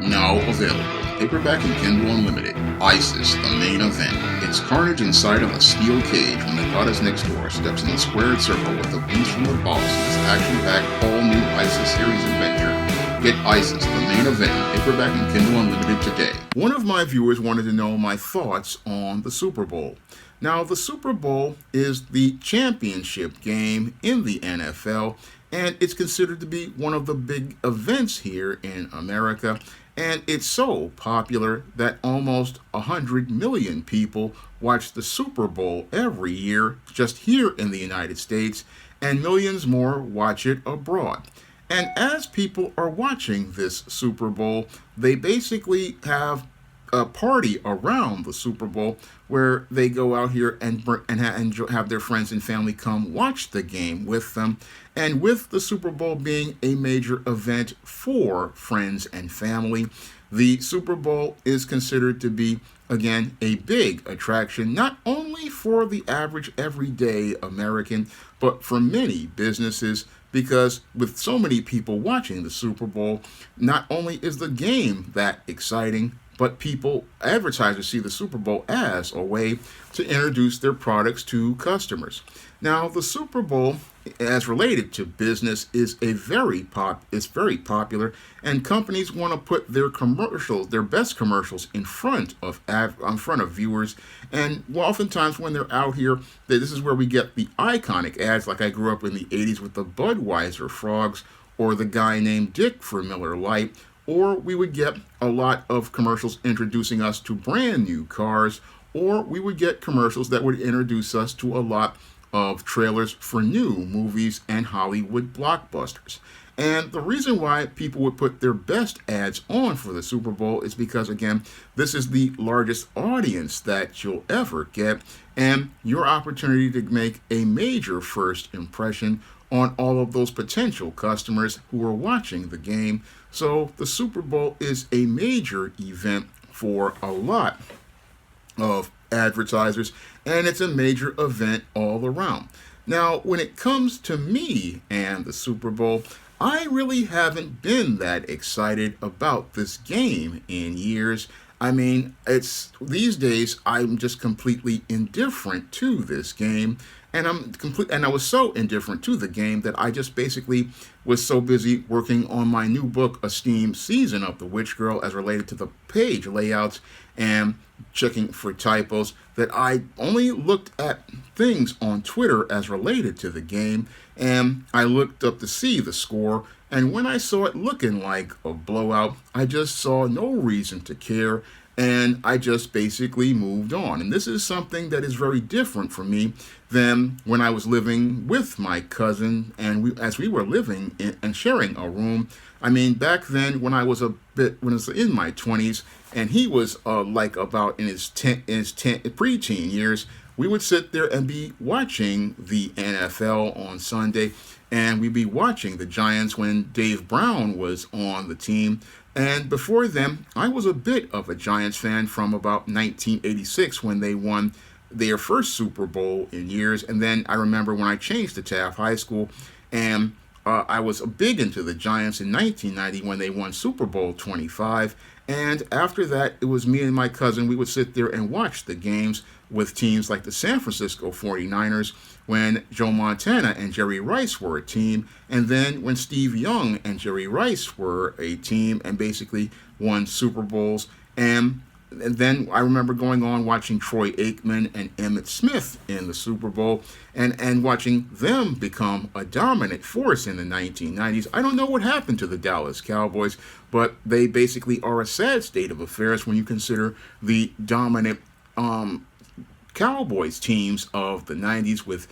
Now available, paperback and Kindle Unlimited. ISIS, the main event. It's carnage inside of a steel cage when the goddess next door steps in the squared circle with the beast from the boss in this action-packed all-new ISIS series adventure. Get ISIS, the main event, paperback and Kindle Unlimited today. One of my viewers wanted to know my thoughts on the Super Bowl. Now, the Super Bowl is the championship game in the NFL, and it's considered to be one of the big events here in America. And it's so popular that almost 100 million people watch the Super Bowl every year just here in the United States, and millions more watch it abroad. And as people are watching this Super Bowl, they basically have a party around the Super Bowl where they go out here and have their friends and family come watch the game with them. And with the Super Bowl being a major event for friends and family, the Super Bowl is considered to be, again, a big attraction, not only for the average everyday American, but for many businesses, because with so many people watching the Super Bowl, not only is the game that exciting, but advertisers see the Super Bowl as a way to introduce their products to customers. Now, the Super Bowl, as related to business, is very popular, and companies want to put their commercials, their best commercials, in front of viewers. And oftentimes, when they're out here, this is where we get the iconic ads. Like I grew up in the '80s with the Budweiser frogs, or the guy named Dick for Miller Lite. Or we would get a lot of commercials introducing us to brand new cars, or we would get commercials that would introduce us to a lot of trailers for new movies and Hollywood blockbusters. And the reason why people would put their best ads on for the Super Bowl is because, again, this is the largest audience that you'll ever get, and your opportunity to make a major first impression on all of those potential customers who are watching the game. So the Super Bowl is a major event for a lot of advertisers, and it's a major event all around. Now, when it comes to me and the Super Bowl, I really haven't been that excited about this game in years. I mean, these days I'm just completely indifferent to this game, and I was so indifferent to the game that I just basically was so busy working on my new book, A Steam Season of the Witch Girl, as related to the page layouts and checking for typos, that I only looked at things on Twitter as related to the game, and I looked up to see the score. And when I saw it looking like a blowout, I just saw no reason to care, and I just basically moved on. And this is something that is very different for me than when I was living with my cousin, and as we were living and sharing a room. I mean, back then when I was in my 20s, and he was like about in his preteen years, we would sit there and be watching the NFL on Sunday, and we'd be watching the Giants when Dave Brown was on the team. And before then, I was a bit of a Giants fan from about 1986 when they won their first Super Bowl in years. And then I remember when I changed to Taft High School, and I was big into the Giants in 1990 when they won Super Bowl 25. And after that, it was me and my cousin. We would sit there and watch the games with teams like the San Francisco 49ers, when Joe Montana and Jerry Rice were a team, and then when Steve Young and Jerry Rice were a team and basically won Super Bowls. And then I remember going on watching Troy Aikman and Emmitt Smith in the Super Bowl, and watching them become a dominant force in the 1990s. I don't know what happened to the Dallas Cowboys, but they basically are a sad state of affairs when you consider the dominant Cowboys teams of the 90s with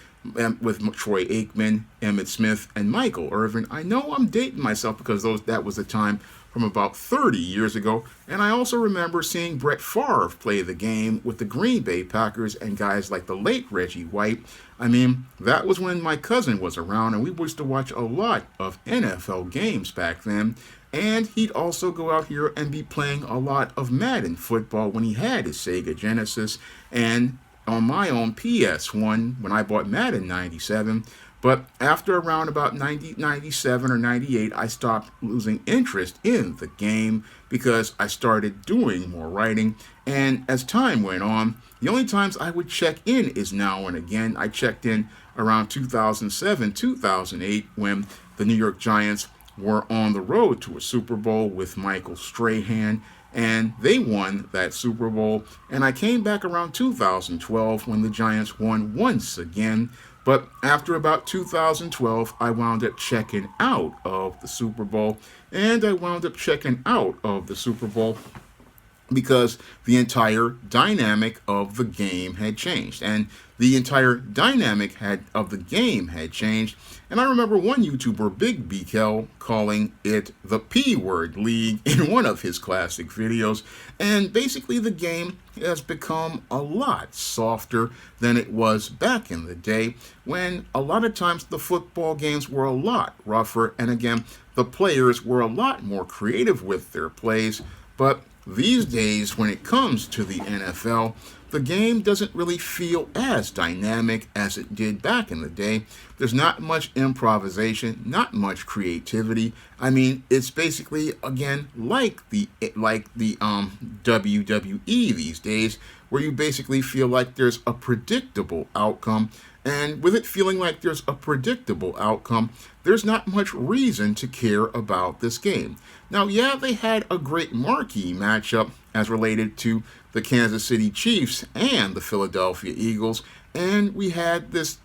Troy Aikman, Emmitt Smith, and Michael Irvin. I know I'm dating myself because that was a time from about 30 years ago, and I also remember seeing Brett Favre play the game with the Green Bay Packers and guys like the late Reggie White. I mean, that was when my cousin was around, and we used to watch a lot of NFL games back then. And he'd also go out here and be playing a lot of Madden football when he had his Sega Genesis, and on my own PS1 when I bought Madden 97. But after around about 97 or 98, I stopped losing interest in the game because I started doing more writing. And as time went on, the only times I would check in is now and again. I checked in around 2007, 2008 when the New York Giants were on the road to a Super Bowl with Michael Strahan, and they won that Super Bowl. And I came back around 2012 when the Giants won once again. But after about 2012, I wound up checking out of the Super Bowl, and I wound up checking out of the Super Bowl because the entire dynamic of the game had changed. And the entire dynamic of the game had changed. And I remember one YouTuber, Big BKL, calling it the P Word League in one of his classic videos. And basically the game has become a lot softer than it was back in the day, when a lot of times the football games were a lot rougher. And again, the players were a lot more creative with their plays. But these days, when it comes to the NFL, the game doesn't really feel as dynamic as it did back in the day. There's not much improvisation, not much creativity. I mean, it's basically, again, like the WWE these days, where you basically feel like there's a predictable outcome. And with it feeling like there's a predictable outcome, there's not much reason to care about this game. Now, yeah, they had a great marquee matchup as related to the Kansas City Chiefs and the Philadelphia Eagles, and we had this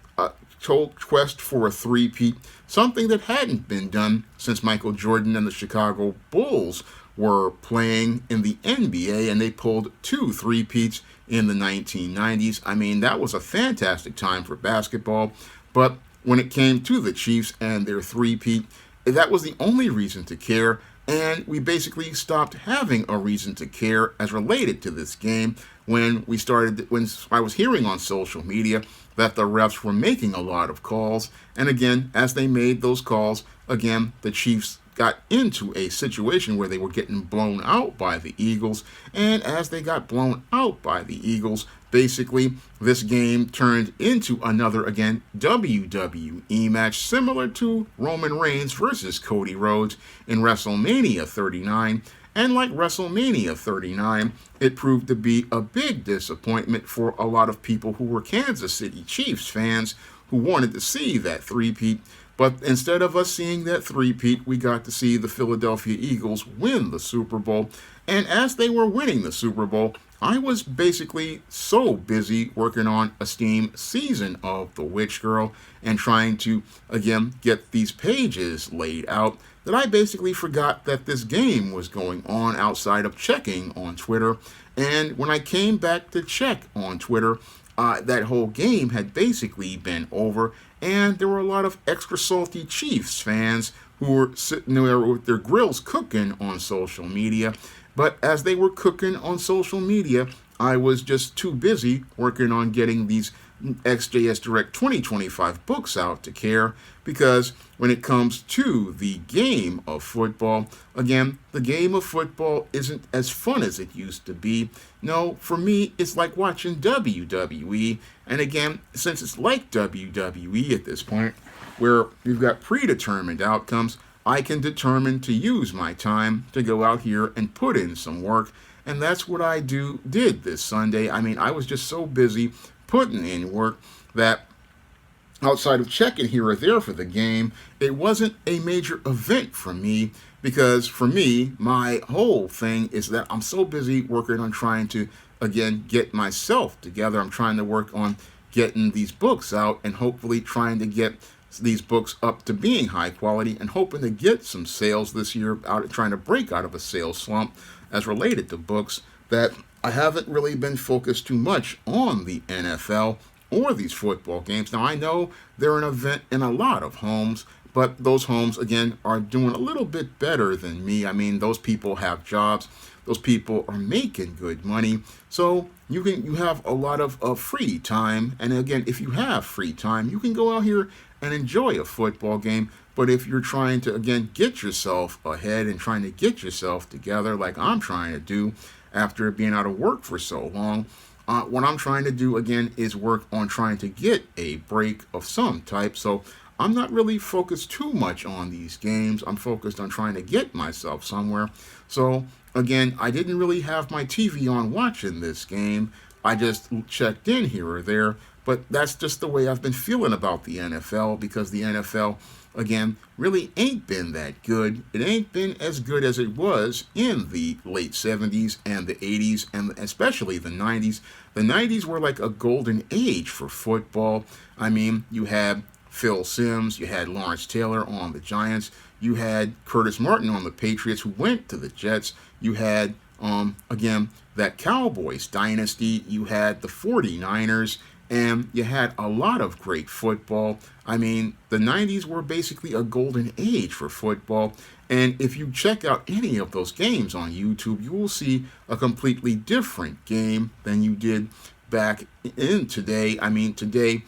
whole quest for a three-peat, something that hadn't been done since Michael Jordan and the Chicago Bulls were playing in the NBA, and they pulled 2 three-peats in the 1990s. I mean, that was a fantastic time for basketball, but when it came to the Chiefs and their three-peat, that was the only reason to care, and we basically stopped having a reason to care as related to this game when I was hearing on social media that the refs were making a lot of calls. And again, as they made those calls, again, the Chiefs got into a situation where they were getting blown out by the Eagles. And as they got blown out by the Eagles, basically this game turned into another, again, WWE match similar to Roman Reigns versus Cody Rhodes in WrestleMania 39. And like WrestleMania 39, it proved to be a big disappointment for a lot of people who were Kansas City Chiefs fans who wanted to see that three-peat. But instead of us seeing that three-peat, we got to see the Philadelphia Eagles win the Super Bowl. And as they were winning the Super Bowl, I was basically so busy working on a Steam season of The Witch Girl and trying to, again, get these pages laid out that I basically forgot that this game was going on outside of checking on Twitter. And when I came back to check on Twitter, that whole game had basically been over, and there were a lot of extra salty Chiefs fans who were sitting there with their grills cooking on social media. But as they were cooking on social media, I was just too busy working on getting these XJS Direct 2025 books out to care, because when it comes to the game of football, again, the game of football isn't as fun as it used to be. No, for me, it's like watching WWE, and again, since it's like WWE at this point, where you've got predetermined outcomes, I can determine to use my time to go out here and put in some work, and that's what I did this Sunday. I mean, I was just so busy putting in work that outside of checking here or there for the game, it wasn't a major event for me, because for me, my whole thing is that I'm so busy working on trying to, again, get myself together. I'm trying to work on getting these books out and hopefully trying to get these books up to being high quality and hoping to get some sales this year, trying to break out of a sales slump as related to books, that I haven't really been focused too much on the NFL or these football games. Now, I know they're an event in a lot of homes, but those homes, again, are doing a little bit better than me. I mean, those people have jobs. Those people are making good money. So you have a lot of free time. And again, if you have free time, you can go out here and enjoy a football game. But if you're trying to, again, get yourself ahead and trying to get yourself together like I'm trying to do after being out of work for so long, what I'm trying to do, again, is work on trying to get a break of some type. So I'm not really focused too much on these games. I'm focused on trying to get myself somewhere. So again, I didn't really have my TV on watching this game. I just checked in here or there, but that's just the way I've been feeling about the NFL, because the NFL, again, really ain't been that good. It ain't been as good as it was in the late 70s and the 80s, and especially the 90s. The 90s were like a golden age for football. I mean, you had Phil Simms, you had Lawrence Taylor on the Giants, you had Curtis Martin on the Patriots, who went to the Jets, you had, again, that Cowboys dynasty, you had the 49ers, and you had a lot of great football. I mean, the 90s were basically a golden age for football, and if you check out any of those games on YouTube, you will see a completely different game than you did back in today. I mean, today,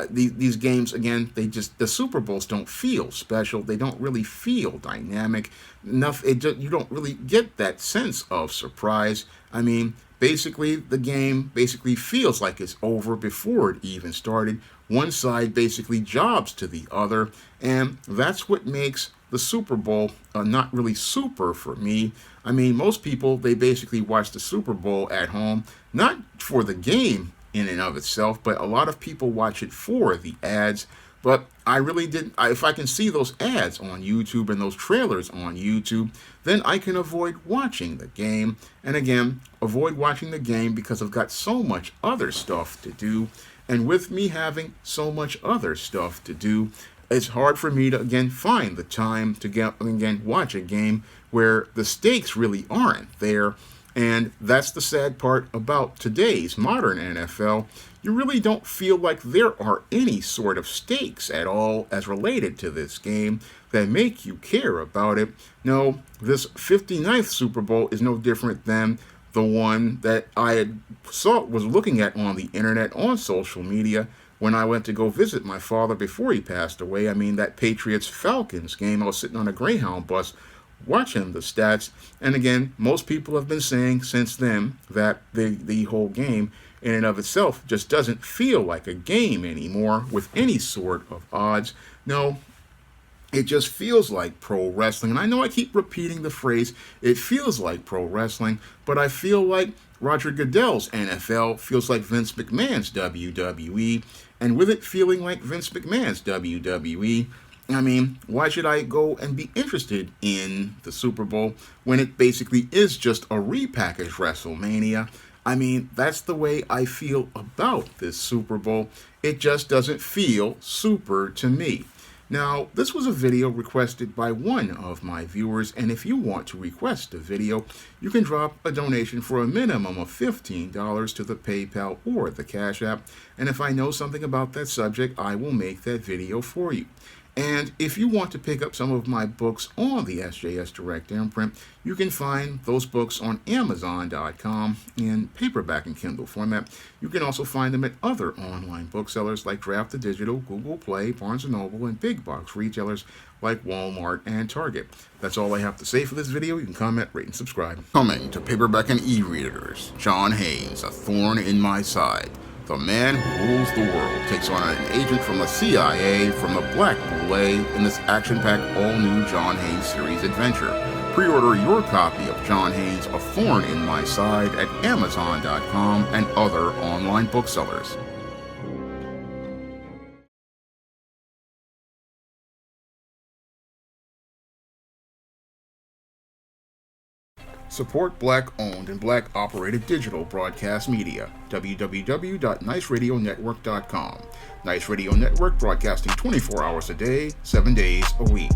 these games, again, the Super Bowls don't feel special. They don't really feel dynamic enough. You don't really get that sense of surprise. I mean, basically, the game basically feels like it's over before it even started. One side basically jobs to the other, and that's what makes the Super Bowl not really super for me. I mean, most people, they basically watch the Super Bowl at home, not for the game in and of itself, but a lot of people watch it for the ads. But I really didn't. If I can see those ads on YouTube and those trailers on YouTube, then I can avoid watching the game. And again, avoid watching the game because I've got so much other stuff to do. And with me having so much other stuff to do, it's hard for me to, again, find the time to watch a game where the stakes really aren't there. And that's the sad part about today's modern NFL. You really don't feel like there are any sort of stakes at all as related to this game that make you care about it. No, this 59th Super Bowl is no different than the one that I was looking at on the internet, on social media, when I went to go visit my father before he passed away. I mean, that Patriots-Falcons game, I was sitting on a Greyhound bus watching the stats, and again, most people have been saying since then that the whole game in and of itself just doesn't feel like a game anymore with any sort of odds. No, it just feels like pro wrestling. And I know I keep repeating the phrase, it feels like pro wrestling, but I feel like Roger Goodell's NFL feels like Vince McMahon's WWE, and with it feeling like Vince McMahon's WWE, I mean, why should I go and be interested in the Super Bowl when it basically is just a repackaged WrestleMania? I mean, that's the way I feel about this Super Bowl. It just doesn't feel super to me. Now, this was a video requested by one of my viewers, and if you want to request a video, you can drop a donation for a minimum of $15 to the PayPal or the Cash App, and if I know something about that subject, I will make that video for you. And if you want to pick up some of my books on the SJS Direct Imprint, you can find those books on Amazon.com in paperback and Kindle format. You can also find them at other online booksellers like Draft the Digital, Google Play, Barnes & Noble, and big box retailers like Walmart and Target. That's all I have to say for this video. You can comment, rate, and subscribe. Coming to paperback and e-readers, John Haynes, A Thorn in My Side. The man who rules the world takes on an agent from the CIA from the Black Boule in this action-packed all-new John Haynes series adventure. Pre-order your copy of John Haynes' A Thorn in My Side at Amazon.com and other online booksellers. Support Black-owned and Black-operated digital broadcast media. www.niceradionetwork.com. Nice Radio Network, broadcasting 24 hours a day, 7 days a week.